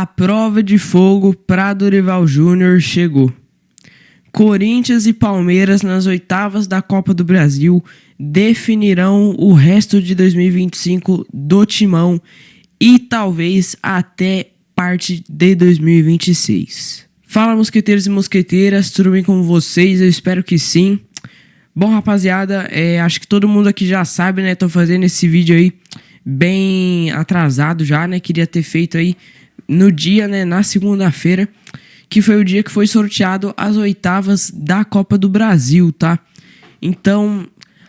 A prova de fogo para Dorival Júnior chegou. Corinthians e Palmeiras nas oitavas da Copa do Brasil definirão o resto de 2025 do Timão e talvez até parte de 2026. Fala, mosqueteiros e mosqueteiras, tudo bem com vocês? Eu espero que sim. Bom, rapaziada, acho que todo mundo aqui já sabe, né? Tô fazendo esse vídeo aí bem atrasado já, né? Queria ter feito aí no dia, né? Na segunda-feira, que foi o dia que foi sorteado as oitavas da Copa do Brasil, tá? Então,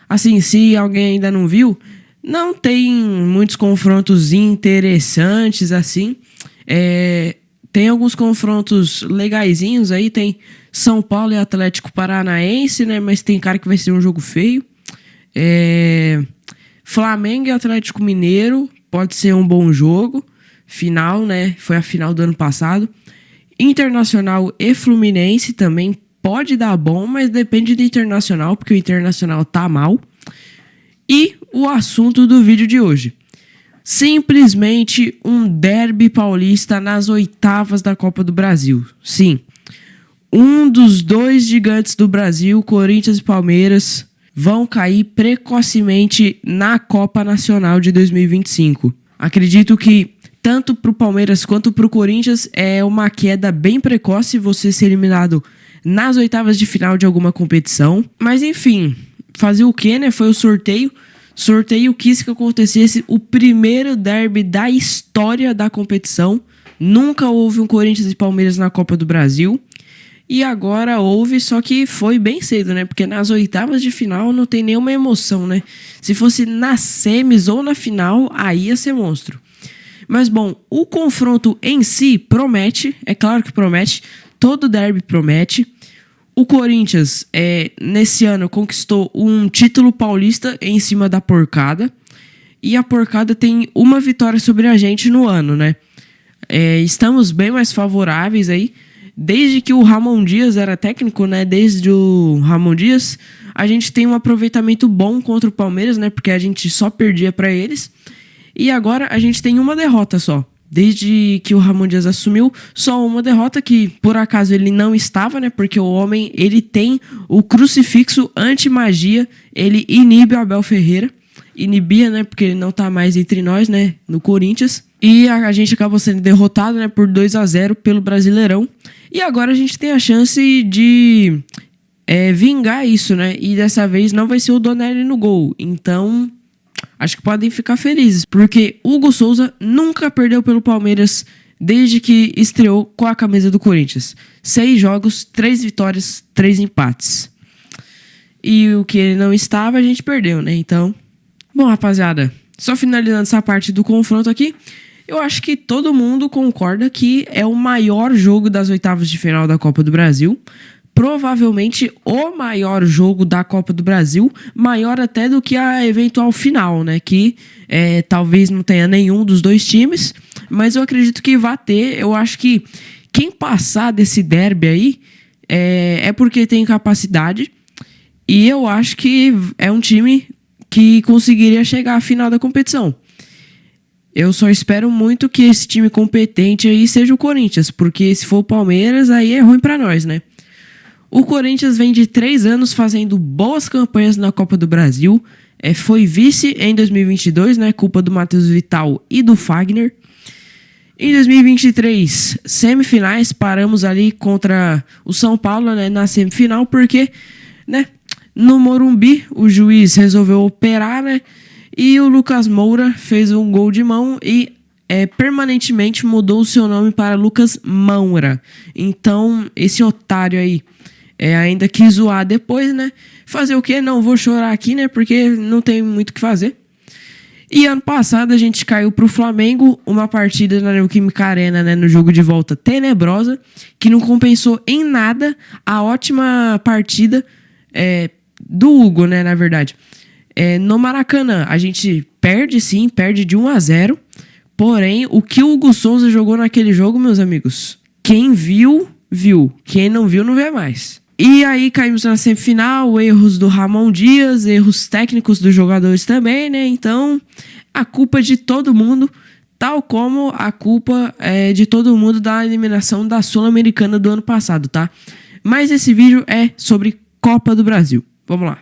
assim, se alguém ainda não viu, não tem muitos confrontos interessantes, assim. Tem alguns confrontos legaisinhos aí, tem São Paulo e Atlético Paranaense, né? Mas tem cara que vai ser um jogo feio. Flamengo e Atlético Mineiro, pode ser um bom jogo. Final, né? Foi a final do ano passado. Internacional e Fluminense também pode dar bom, mas depende do Internacional, porque o Internacional tá mal. E o assunto do vídeo de hoje: simplesmente um derby paulista nas oitavas da Copa do Brasil. Sim, um dos dois gigantes do Brasil, Corinthians e Palmeiras, vão cair precocemente na Copa Nacional de 2025. Acredito que tanto para o Palmeiras quanto para o Corinthians é uma queda bem precoce você ser eliminado nas oitavas de final de alguma competição. Mas enfim, fazer o que, né? Foi o sorteio. Sorteio quis que acontecesse o primeiro derby da história da competição. Nunca houve um Corinthians e Palmeiras na Copa do Brasil. E agora houve, só que foi bem cedo, né? Porque nas oitavas de final não tem nenhuma emoção, né? Se fosse nas semis ou na final, aí ia ser monstro. Mas bom, o confronto em si promete, é claro que promete, todo derby promete. O Corinthians, nesse ano, conquistou um título paulista em cima da Porcada. E a Porcada tem uma vitória sobre a gente no ano, né? Estamos bem mais favoráveis aí. Desde que o Ramon Dias era técnico, né? Desde o Ramon Dias, a gente tem um aproveitamento bom contra o Palmeiras, né? Porque a gente só perdia para eles. E agora a gente tem uma derrota só. Desde que o Ramon Dias assumiu, só uma derrota, que por acaso ele não estava, né? Porque o homem, ele tem o crucifixo anti-magia, ele inibe o Abel Ferreira. Inibia, né? Porque ele não tá mais entre nós, né? No Corinthians. E a gente acabou sendo derrotado, né? Por 2-0 pelo Brasileirão. E agora a gente tem a chance de vingar isso, né? E dessa vez não vai ser o Donelli no gol. Então, acho que podem ficar felizes, porque Hugo Souza nunca perdeu pelo Palmeiras desde que estreou com a camisa do Corinthians. 6 jogos, 3 vitórias, 3 empates. E o que ele não estava, a gente perdeu, né? Então, bom, rapaziada, só finalizando essa parte do confronto aqui, eu acho que todo mundo concorda que é o maior jogo das oitavas de final da Copa do Brasil. Provavelmente o maior jogo da Copa do Brasil, maior até do que a eventual final, né? Que talvez não tenha nenhum dos dois times, mas eu acredito que vai ter. Eu acho que quem passar desse derby aí é porque tem capacidade, e eu acho que é um time que conseguiria chegar à final da competição. Eu só espero muito que esse time competente aí seja o Corinthians, porque se for o Palmeiras, aí é ruim pra nós, né? O Corinthians vem de 3 anos fazendo boas campanhas na Copa do Brasil. Foi vice em 2022, né? Culpa do Matheus Vital e do Fagner. Em 2023, semifinais, paramos ali contra o São Paulo, né? Na semifinal, porque, né? No Morumbi, o juiz resolveu operar, né? E o Lucas Moura fez um gol de mão e permanentemente mudou o seu nome para Lucas Moura. Então, esse otário aí ainda quis zoar depois, né? Fazer o quê? Não vou chorar aqui, né? Porque não tem muito o que fazer. E ano passado a gente caiu pro Flamengo, uma partida na Neoquímica Arena, né? No jogo de volta tenebrosa, que não compensou em nada a ótima partida do Hugo, né? Na verdade. No Maracanã, a gente perde sim, perde de 1-0. Porém, o que o Hugo Souza jogou naquele jogo, meus amigos, quem viu, viu. Quem não viu, não vê mais. E aí caímos na semifinal, erros do Ramon Dias, erros técnicos dos jogadores também, né? Então, a culpa de todo mundo Tal como a culpa é de todo mundo da eliminação da Sul-Americana do ano passado, tá? Mas esse vídeo é sobre Copa do Brasil. Vamos lá.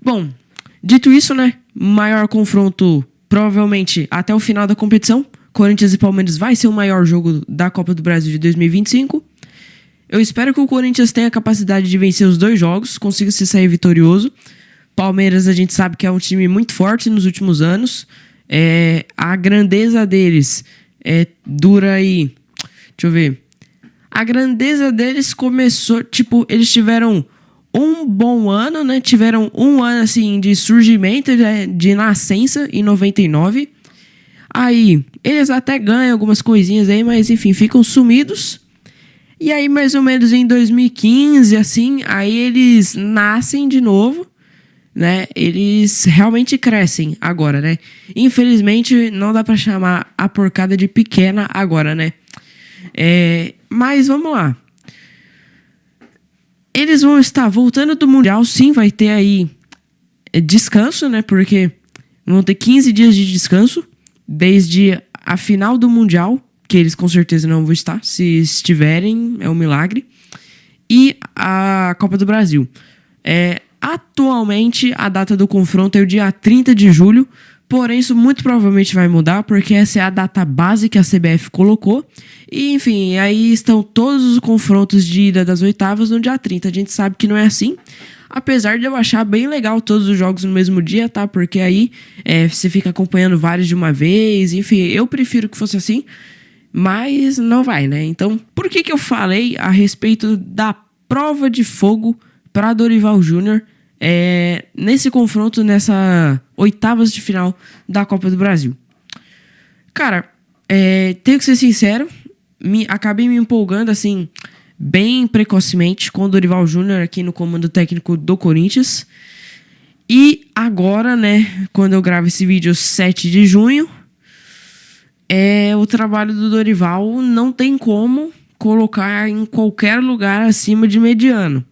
Bom, dito isso, né? Maior confronto provavelmente até o final da competição. Corinthians e Palmeiras vai ser o maior jogo da Copa do Brasil de 2025. Eu espero que o Corinthians tenha a capacidade de vencer os 2 jogos, consiga se sair vitorioso. Palmeiras a gente sabe que é um time muito forte nos últimos anos. A grandeza deles dura aí... Deixa eu ver. A grandeza deles começou... Tipo, eles tiveram um bom ano, né? Tiveram um ano, assim, de surgimento, de nascença em 99. Aí, eles até ganham algumas coisinhas aí, mas enfim, ficam sumidos. E aí, mais ou menos em 2015, assim, aí eles nascem de novo, né? Eles realmente crescem agora, né? Infelizmente, não dá pra chamar a porcada de pequena agora, né? Mas vamos lá. Eles vão estar voltando do Mundial, sim, vai ter aí descanso, né? Porque vão ter 15 dias de descanso, desde a final do Mundial, que eles com certeza não vão estar, se estiverem, é um milagre, e a Copa do Brasil. Atualmente, a data do confronto é o dia 30 de julho, porém isso muito provavelmente vai mudar, porque essa é a data base que a CBF colocou, e enfim, aí estão todos os confrontos de ida das oitavas no dia 30, a gente sabe que não é assim, apesar de eu achar bem legal todos os jogos no mesmo dia, tá? Porque aí você fica acompanhando vários de uma vez. Enfim, eu prefiro que fosse assim, mas não vai, né? Então, por que eu falei a respeito da prova de fogo para Dorival Júnior nesse confronto, nessa oitavas de final da Copa do Brasil? Cara, tenho que ser sincero, acabei me empolgando, assim... bem precocemente com o Dorival Júnior aqui no comando técnico do Corinthians. E agora, né, quando eu gravo esse vídeo 7 de junho, o trabalho do Dorival não tem como colocar em qualquer lugar acima de mediano.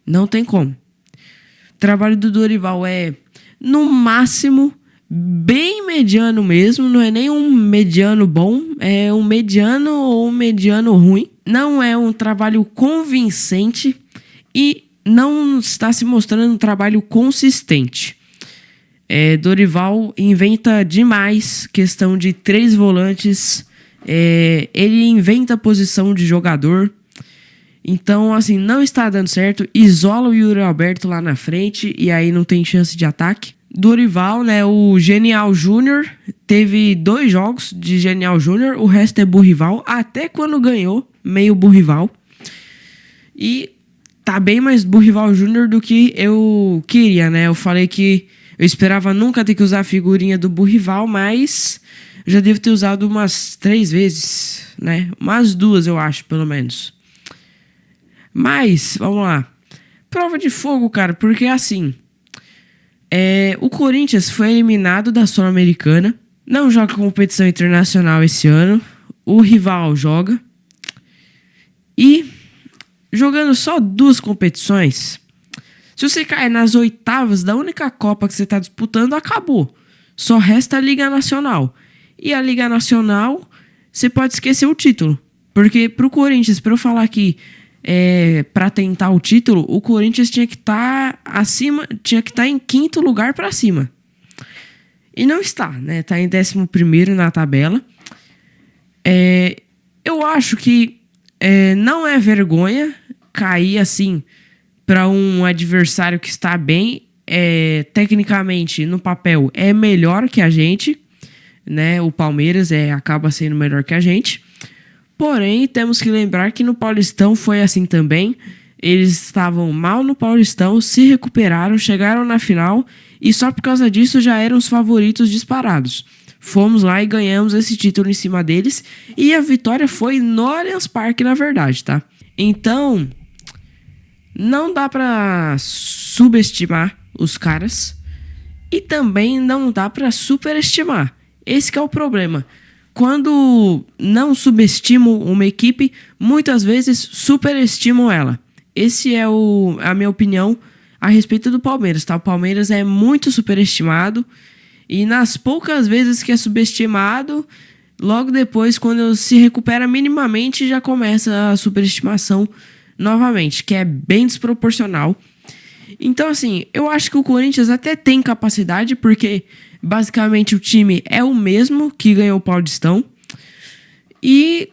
Não tem como. O trabalho do Dorival é, no máximo, bem mediano mesmo. Não é nem um mediano bom, é um mediano ou um mediano ruim. Não é um trabalho convincente e não está se mostrando um trabalho consistente. Dorival inventa demais questão de 3 volantes. Ele inventa a posição de jogador. Então, assim, não está dando certo. Isola o Yuri Alberto lá na frente e aí não tem chance de ataque. Dorival, né, o Genial Júnior, teve 2 jogos de Genial Júnior, o resto é burrival, até quando ganhou, meio burrival. E tá bem mais burrival Júnior do que eu queria, né? Eu falei que eu esperava nunca ter que usar a figurinha do burrival, mas já devo ter usado umas 3 vezes, né? Umas 2, eu acho, pelo menos. Mas, vamos lá. Prova de fogo, cara, porque assim... o Corinthians foi eliminado da Sul-Americana, não joga competição internacional esse ano, o rival joga, e jogando só 2 competições, se você cair nas oitavas da única Copa que você está disputando, acabou. Só resta a Liga Nacional. E a Liga Nacional, você pode esquecer o título, porque pro Corinthians, para eu falar aqui, para tentar o título, o Corinthians tinha que estar acima, tinha que estar em 5º lugar para cima. E não está, né? Tá em 11º na tabela. Eu acho que não é vergonha cair assim para um adversário que está bem, tecnicamente no papel é melhor que a gente, né? O Palmeiras acaba sendo melhor que a gente. Porém, temos que lembrar que no Paulistão foi assim também. Eles estavam mal no Paulistão, se recuperaram, chegaram na final e só por causa disso já eram os favoritos disparados. Fomos lá e ganhamos esse título em cima deles e a vitória foi no Allianz Parque, na verdade, tá? Então, não dá pra subestimar os caras e também não dá pra superestimar. Esse que é o problema. Quando não subestimam uma equipe, muitas vezes superestimam ela. Esse é a minha opinião a respeito do Palmeiras, tá? O Palmeiras é muito superestimado E nas poucas vezes que é subestimado, logo depois, quando se recupera minimamente, já começa a superestimação novamente, que é bem desproporcional. Então, assim, eu acho que o Corinthians até tem capacidade, porque basicamente o time é o mesmo que ganhou o Paulistão. E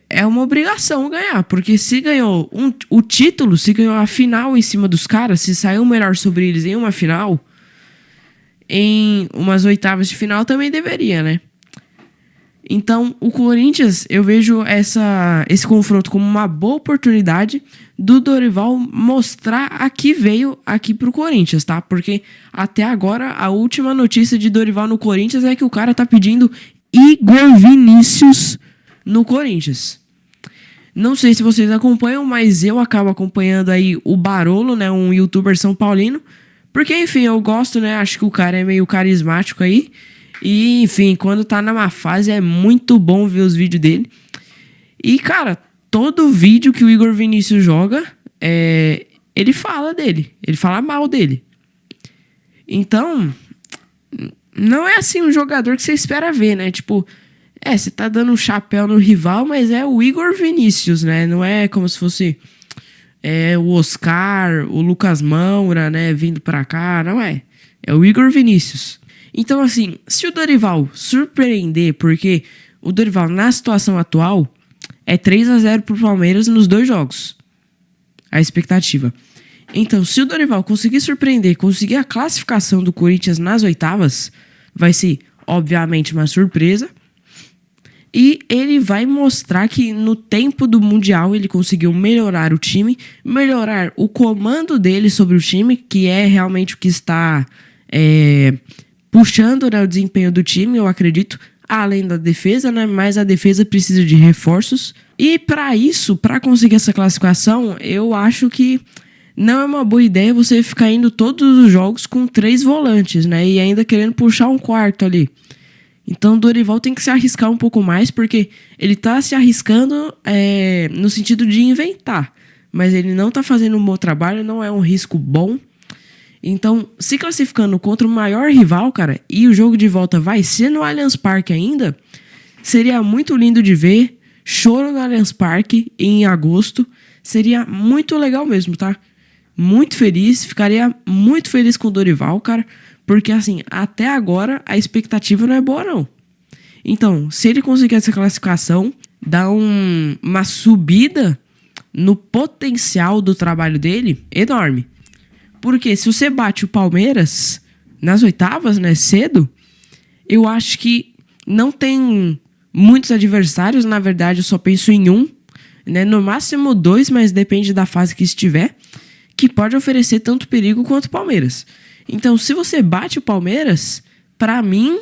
é uma obrigação ganhar, porque se ganhou o título, se ganhou a final em cima dos caras, se saiu melhor sobre eles em uma final, em umas oitavas de final também deveria, né? Então, o Corinthians, eu vejo esse confronto como uma boa oportunidade do Dorival mostrar a que veio aqui pro Corinthians, tá? Porque até agora, a última notícia de Dorival no Corinthians é que o cara tá pedindo Igor Vinícius no Corinthians. Não sei se vocês acompanham, mas eu acabo acompanhando aí o Barolo, né? Um youtuber são paulino. Porque, enfim, eu gosto, né? Acho que o cara é meio carismático aí. E, enfim, quando tá na má fase é muito bom ver os vídeos dele. E, cara, todo vídeo que o Igor Vinícius joga, ele fala dele. Ele fala mal dele. Então, não é assim um jogador que você espera ver, né? Tipo, você tá dando um chapéu no rival, mas é o Igor Vinícius, né? Não é como se fosse o Oscar, o Lucas Moura, né? Vindo pra cá, não é. É o Igor Vinícius. Então, assim, se o Dorival surpreender, porque o Dorival, na situação atual, é 3-0 pro Palmeiras nos 2 jogos. A expectativa. Então, se o Dorival conseguir surpreender, conseguir a classificação do Corinthians nas oitavas, vai ser, obviamente, uma surpresa. E ele vai mostrar que no tempo do Mundial ele conseguiu melhorar o time, melhorar o comando dele sobre o time, que é realmente o que está puxando, né, o desempenho do time, eu acredito, além da defesa, né, mas a defesa precisa de reforços. E para isso, para conseguir essa classificação, eu acho que não é uma boa ideia você ficar indo todos os jogos com 3 volantes, né, e ainda querendo puxar um quarto ali. Então o Dorival tem que se arriscar um pouco mais, porque ele tá se arriscando no sentido de inventar, mas ele não tá fazendo um bom trabalho, não é um risco bom. Então, se classificando contra o maior rival, cara, e o jogo de volta vai ser no Allianz Parque ainda, seria muito lindo de ver. Choro no Allianz Parque em agosto. Seria muito legal mesmo, tá? Muito feliz, ficaria muito feliz com o Dorival, cara. Porque, assim, até agora a expectativa não é boa, não. Então, se ele conseguir essa classificação, dá uma subida no potencial do trabalho dele enorme. Porque se você bate o Palmeiras nas oitavas, né, cedo, eu acho que não tem muitos adversários. Na verdade, eu só penso em um, né, no máximo 2, mas depende da fase que estiver, que pode oferecer tanto perigo quanto o Palmeiras. Então, se você bate o Palmeiras, pra mim,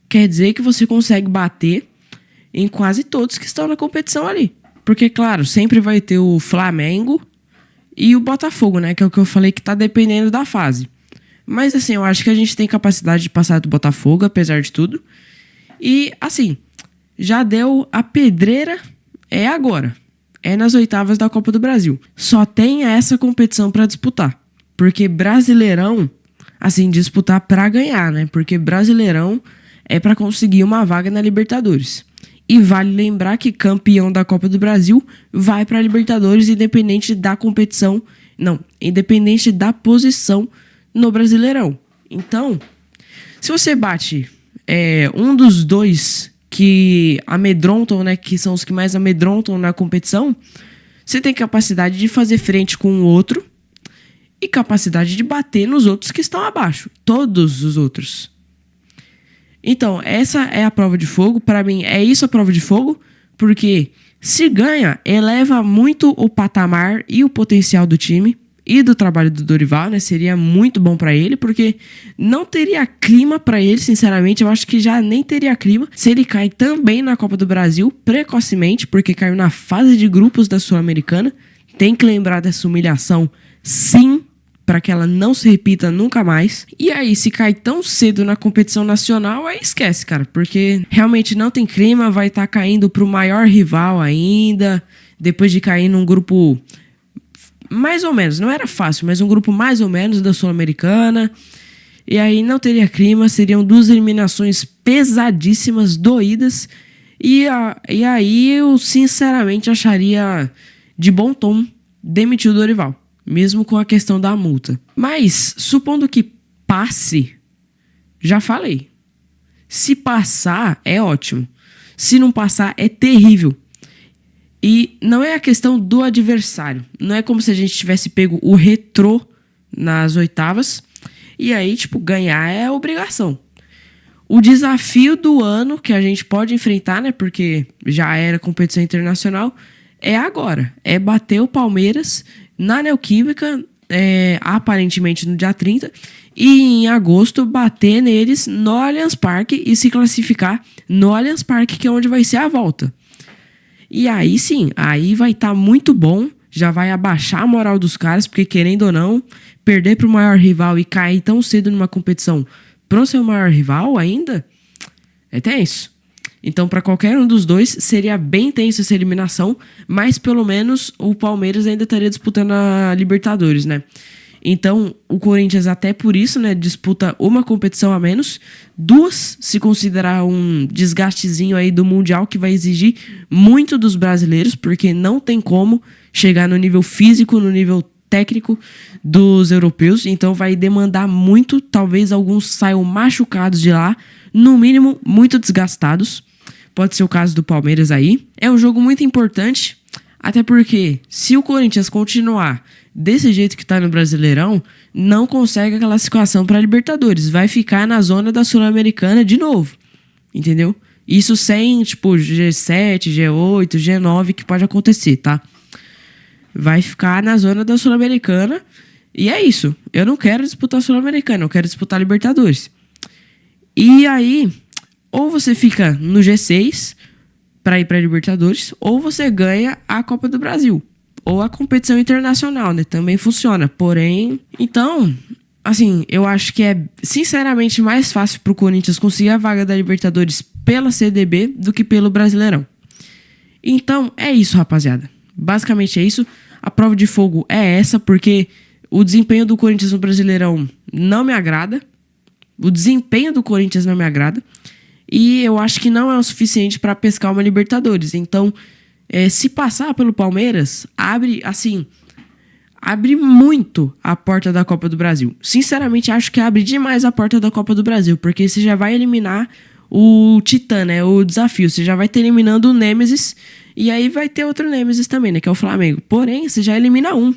quer dizer que você consegue bater em quase todos que estão na competição ali. Porque, claro, sempre vai ter o Flamengo e o Botafogo, né? Que é o que eu falei que tá dependendo da fase. Mas, assim, eu acho que a gente tem capacidade de passar do Botafogo, apesar de tudo. E, assim, já deu a pedreira, é agora. É nas oitavas da Copa do Brasil. Só tem essa competição pra disputar. Porque Brasileirão, assim, disputar pra ganhar, né? Porque Brasileirão é pra conseguir uma vaga na Libertadores. E vale lembrar que campeão da Copa do Brasil vai pra Libertadores independente da competição. Não, independente da posição no Brasileirão. Então, se você bate um dos 2 que amedrontam, né? Que são os que mais amedrontam na competição, você tem capacidade de fazer frente com o outro e capacidade de bater nos outros que estão abaixo. Todos os outros. Então, essa é a prova de fogo. Para mim, é isso a prova de fogo. Porque se ganha, eleva muito o patamar e o potencial do time e do trabalho do Dorival, né? Seria muito bom para ele, porque não teria clima para ele, sinceramente. Eu acho que já nem teria clima se ele cai também na Copa do Brasil precocemente, porque caiu na fase de grupos da Sul-Americana. Tem que lembrar dessa humilhação, sim, para que ela não se repita nunca mais. E aí, se cai tão cedo na competição nacional, aí esquece, cara. Porque realmente não tem clima, vai estar caindo pro maior rival ainda. Depois de cair num grupo mais ou menos, não era fácil, mas um grupo mais ou menos da Sul-Americana. E aí não teria clima, seriam 2 eliminações pesadíssimas, doídas. E aí eu sinceramente acharia de bom tom demitir o Dorival, mesmo com a questão da multa. Mas, supondo que passe, já falei. Se passar, é ótimo. Se não passar, é terrível. E não é a questão do adversário. Não é como se a gente tivesse pego o Retrô nas oitavas. E aí, tipo, ganhar é obrigação. O desafio do ano que a gente pode enfrentar, né? Porque já era competição internacional, é agora. É bater o Palmeiras na Neoquímica, aparentemente no dia 30. E em agosto bater neles no Allianz Parque e se classificar no Allianz Parque, que é onde vai ser a volta. E aí sim, aí vai estar muito bom. Já vai abaixar a moral dos caras, porque querendo ou não, perder para o maior rival e cair tão cedo numa competição pro seu maior rival ainda, é tenso. Então, para qualquer um dos dois, seria bem tenso essa eliminação, mas pelo menos o Palmeiras ainda estaria disputando a Libertadores, né? Então, o Corinthians até por isso, né, disputa uma competição a menos, 2 se considerar um desgastezinho aí do Mundial, que vai exigir muito dos brasileiros, porque não tem como chegar no nível físico, no nível técnico dos europeus, então vai demandar muito, talvez alguns saiam machucados de lá, no mínimo muito desgastados, pode ser o caso do Palmeiras aí. É um jogo muito importante, até porque se o Corinthians continuar desse jeito que tá no Brasileirão, não consegue a classificação para Libertadores, vai ficar na zona da Sul-Americana de novo, entendeu? Isso sem, tipo, G7, G8, G9 que pode acontecer, tá? Vai ficar na zona da Sul-Americana. E é isso. Eu não quero disputar a Sul-Americana, eu quero disputar a Libertadores. E aí, ou você fica no G6 para ir para a Libertadores, ou você ganha a Copa do Brasil. Ou a competição internacional, né? Também funciona. Porém, então, assim, eu acho que é sinceramente mais fácil pro Corinthians conseguir a vaga da Libertadores pela CDB do que pelo Brasileirão. Então, é isso, rapaziada. Basicamente é isso. A prova de fogo é essa, porque o desempenho do Corinthians no Brasileirão não me agrada. O desempenho do Corinthians não me agrada. E eu acho que não é o suficiente para pescar uma Libertadores. Então, se passar pelo Palmeiras, abre muito a porta da Copa do Brasil. Sinceramente, acho que abre demais a porta da Copa do Brasil, porque você já vai eliminar o Titã, né? O desafio. Você já vai ter eliminando o Nêmesis. E aí vai ter outro Nêmesis também, né? Que é o Flamengo. Porém, você já elimina um.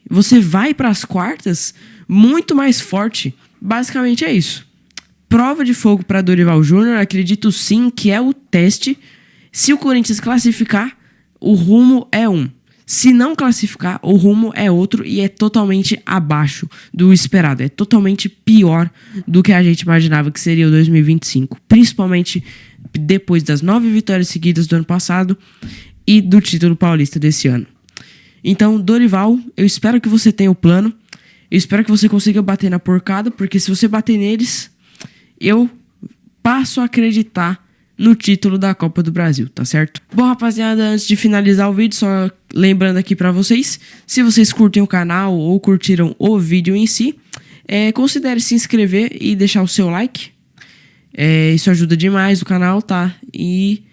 Você vai para as quartas muito mais forte. Basicamente é isso. Prova de fogo para Dorival Júnior. Acredito sim que é o teste. Se o Corinthians classificar, o rumo é um. Se não classificar, o rumo é outro e é totalmente abaixo do esperado. É totalmente pior do que a gente imaginava que seria o 2025. Principalmente depois das 9 vitórias seguidas do ano passado e do título paulista desse ano. Então, Dorival, eu espero que você tenha o plano. Eu espero que você consiga bater na porcada, porque se você bater neles, eu passo a acreditar no título da Copa do Brasil, tá certo? Bom, rapaziada, antes de finalizar o vídeo, só lembrando aqui pra vocês, se vocês curtem o canal ou curtiram o vídeo em si, considere se inscrever e deixar o seu like. Isso ajuda demais o canal, tá? E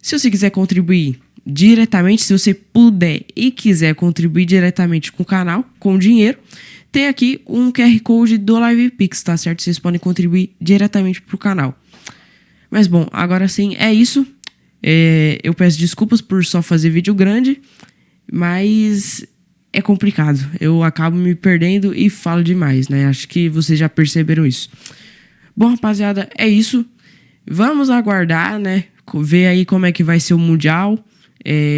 se você quiser contribuir diretamente, se você puder e quiser contribuir diretamente com o canal, com dinheiro, tem aqui um QR Code do LivePix, tá certo? Vocês podem contribuir diretamente pro canal. Mas bom, agora sim, é isso. Eu peço desculpas por só fazer vídeo grande, mas é complicado. Eu acabo me perdendo e falo demais, né? Acho que vocês já perceberam isso. Bom, rapaziada, é isso. Vamos aguardar, né? Ver aí como é que vai ser o Mundial.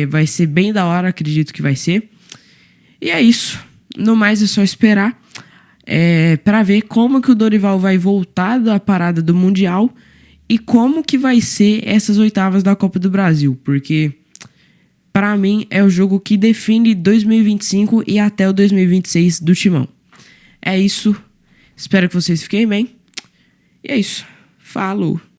Vai ser bem da hora, acredito que vai ser. E é isso. No mais é só esperar para ver como que o Dorival vai voltar da parada do Mundial e como que vai ser essas oitavas da Copa do Brasil. Porque, para mim, é o jogo que define 2025 e até o 2026 do Timão. É isso. Espero que vocês fiquem bem. E é isso. Falou.